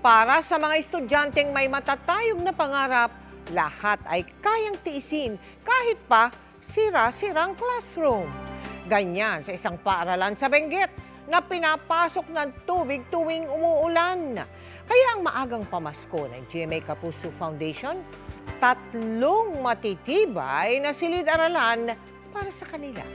Para sa mga estudyanteng may matatayog na pangarap, lahat ay kayang tiisin kahit pa sira-sirang classroom. Ganyan sa isang paaralan sa Benguet na pinapasok ng tubig tuwing umuulan. Kaya ang maagang pamasko ng GMA Kapuso Foundation, 3 matitibay na silid-aralan para sa kanila.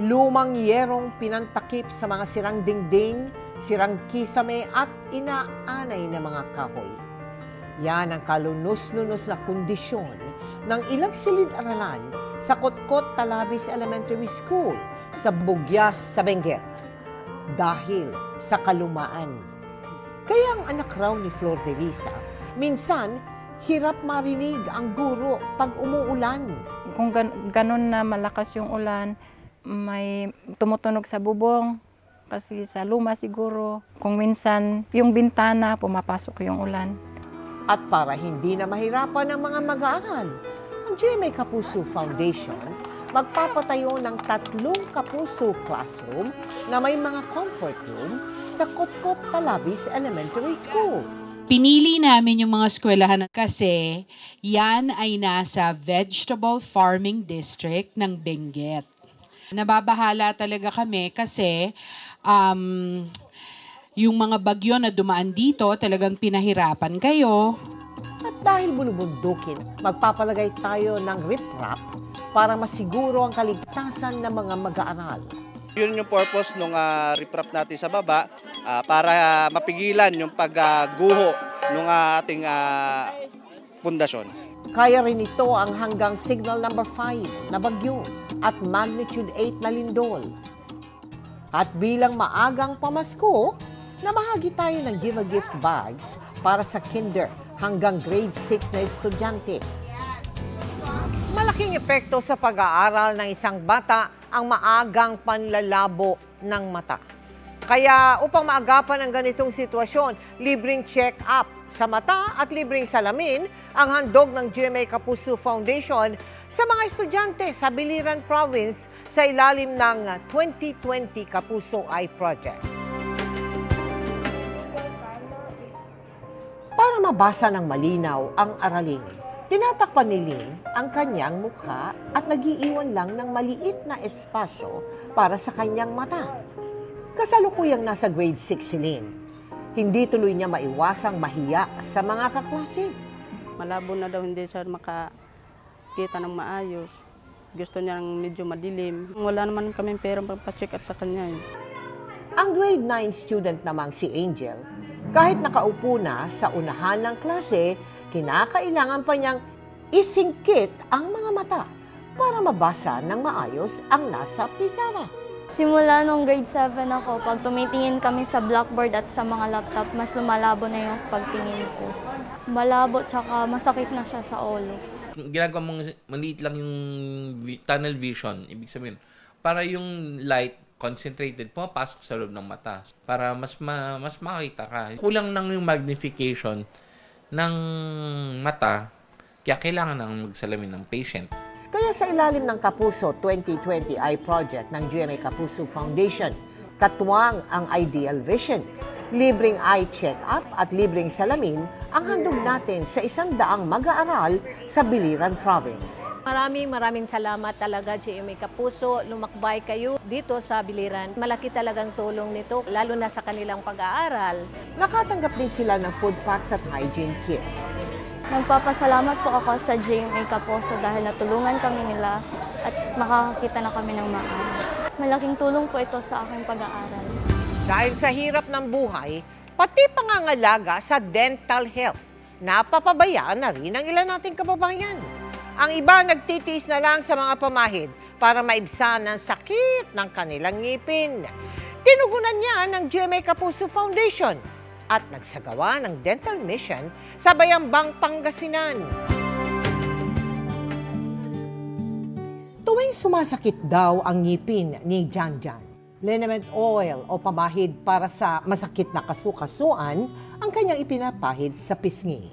Lumang yerong pinantakip sa mga sirang dingding, sirang kisame at inaanay na mga kahoy. Yan ang kalunos-lunos na kondisyon ng ilang silid-aralan sa Kotkot Talabis Elementary School sa Bugyas sa Benguet dahil sa kalumaan. Kaya ang anak raw ni Flor de Lisa, minsan hirap marinig ang guro pag umuulan. Kung ganun na malakas yung ulan, may tumutunog sa bubong kasi sa luma siguro. Kung minsan yung bintana pumapasok yung ulan. At para hindi na mahirapan ng mga mag-aaral, ang GMA Kapuso Foundation magpapatayo ng 3 Kapuso classroom na may mga comfort room sa Kotkot Talabis Elementary School. Pinili namin yung mga eskwelahan kasi yan ay nasa Vegetable Farming District ng Benguet. Nababahala talaga kami kasi yung mga bagyo na dumaan dito talagang pinahirapan kayo. At dahil bulubundukin, magpapalagay tayo ng riprap para masiguro ang kaligtasan ng mga mag-aaral. Yun yung purpose ng riprap natin sa baba para mapigilan yung pagguho ng ating pundasyon. Kaya rin ito ang hanggang signal number 5 na bagyo at magnitude 8 na lindol. At bilang maagang pamasko, namahagi tayo ng give-a-gift bags para sa kinder hanggang grade 6 na estudyante. Malaking epekto sa pag-aaral ng isang bata ang maagang panlalabo ng mata. Kaya upang maagapan ang ganitong sitwasyon, libreng check-up sa mata at libreng salamin ang handog ng GMA Kapuso Foundation sa mga estudyante sa Biliran Province sa ilalim ng 2020 Kapuso Eye Project. Para mabasa ng malinaw ang aralin, tinatakpan ni Lynn ang kanyang mukha at nagiiwan lang ng maliit na espasyo para sa kanyang mata. Kasalukuyang nasa grade 6 si Lynn. Hindi tuloy niya maiwasang mahiya sa mga kaklase. Malabo na daw hindi siya makakita ng maayos. Gusto niya ng medyo madilim. Wala naman kami pera pa-check up sa kanya. Ang grade 9 student namang si Angel, kahit nakaupo na sa unahan ng klase, kinakailangan pa niyang isingkit ang mga mata para mabasa ng maayos ang nasa pisara. Simula nung grade 7 ako, pag tumitingin kami sa blackboard at sa mga laptop, mas lumalabo na yung pagtingin ko. Malabo tsaka masakit na siya sa ulo. Ginagawa mong maliit lang yung tunnel vision, ibig sabihin, para yung light concentrated pumapasok sa loob ng mata para mas makita ka. Kulang nang yung magnification ng mata, kaya kailangan nang magsalamin ng patient. Kaya sa ilalim ng Kapuso 2020 Eye Project ng GMA Kapuso Foundation, katuwang ang Ideal Vision, libreng eye check-up at libreng salamin ang handog natin sa 100 mag-aaral sa Biliran Province. Maraming salamat talaga GMA Kapuso. Lumakbay kayo dito sa Biliran. Malaki talagang tulong nito, lalo na sa kanilang pag-aaral. Nakatanggap din sila ng food packs at hygiene kits. Magpapasalamat po ako sa GMA Kapuso dahil natulungan kami nila at makakakita na kami ng maayos. Malaking tulong po ito sa aking pag-aaral. Dahil sa hirap ng buhay, pati pangangalaga sa dental health, napapabayaan na rin ang ilan nating kababayan. Ang iba nagtitiis na lang sa mga pamahid para maibsan ang sakit ng kanilang ngipin. Tinugunan niya ng GMA Kapuso Foundation at nagsagawa ng dental mission sa Bayambang, Pangasinan. Tuwing sumasakit daw ang ngipin ni Janjan, liniment oil o pamahid para sa masakit na kasukasuan ang kanyang ipinapahid sa pisngi.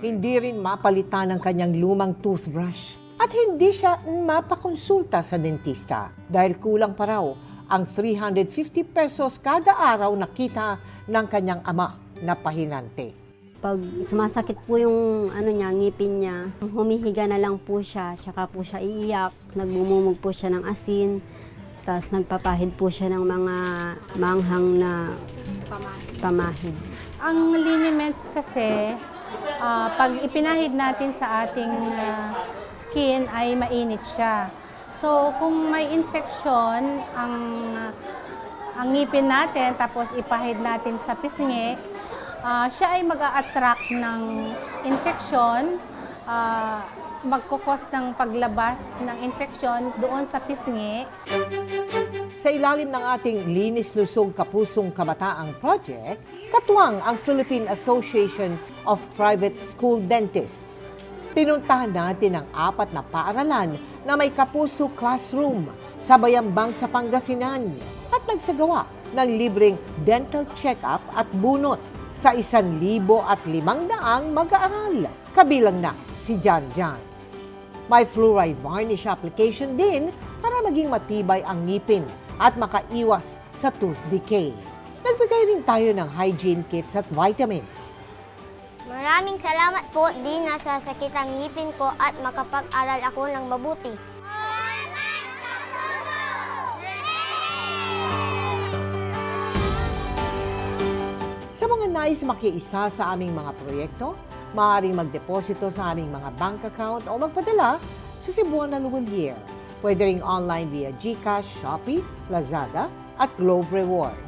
Hindi rin mapalitan ang kanyang lumang toothbrush at hindi siya mapakonsulta sa dentista dahil kulang pa raw ang 350 pesos kada araw na kita ng kanyang ama na pahinante. Pag sumasakit po yung ngipin niya, humihiga na lang po siya, tsaka po siya iiyak, nagmumumog po siya ng asin, tapos nagpapahid po siya ng mga manghang na pamahid. Ang liniments kasi, pag ipinahid natin sa ating skin ay mainit siya. So kung may infection ang ngipin natin tapos ipahid natin sa pisngi, siya ay mag-a-attract ng infection, magkukos ng paglabas ng infection doon sa pisngi. Sa ilalim ng ating Linis Lusog Kapusong Kabataang Project, katuwang ang Philippine Association of Private School Dentists. Pinuntahan natin ang 4 na paaralan na may kapuso classroom sa Bayambang sa Pangasinan at nagsagawa ng libreng dental check-up at bunot sa 1,500 mag-aaral, kabilang na si Jan Jan. May fluoride varnish application din para maging matibay ang ngipin at makaiwas sa tooth decay. Nagbigay rin tayo ng hygiene kits at vitamins. Maraming salamat po, di nasasakit ang ngipin ko at makapag-aral ako ng mabuti. Sa mga nais makiisa sa aming mga proyekto, maaaring magdeposito sa aming mga bank account o magpadala sa Cebuana Luwalier. Pwede ring online via GCash, Shopee, Lazada at Globe Rewards.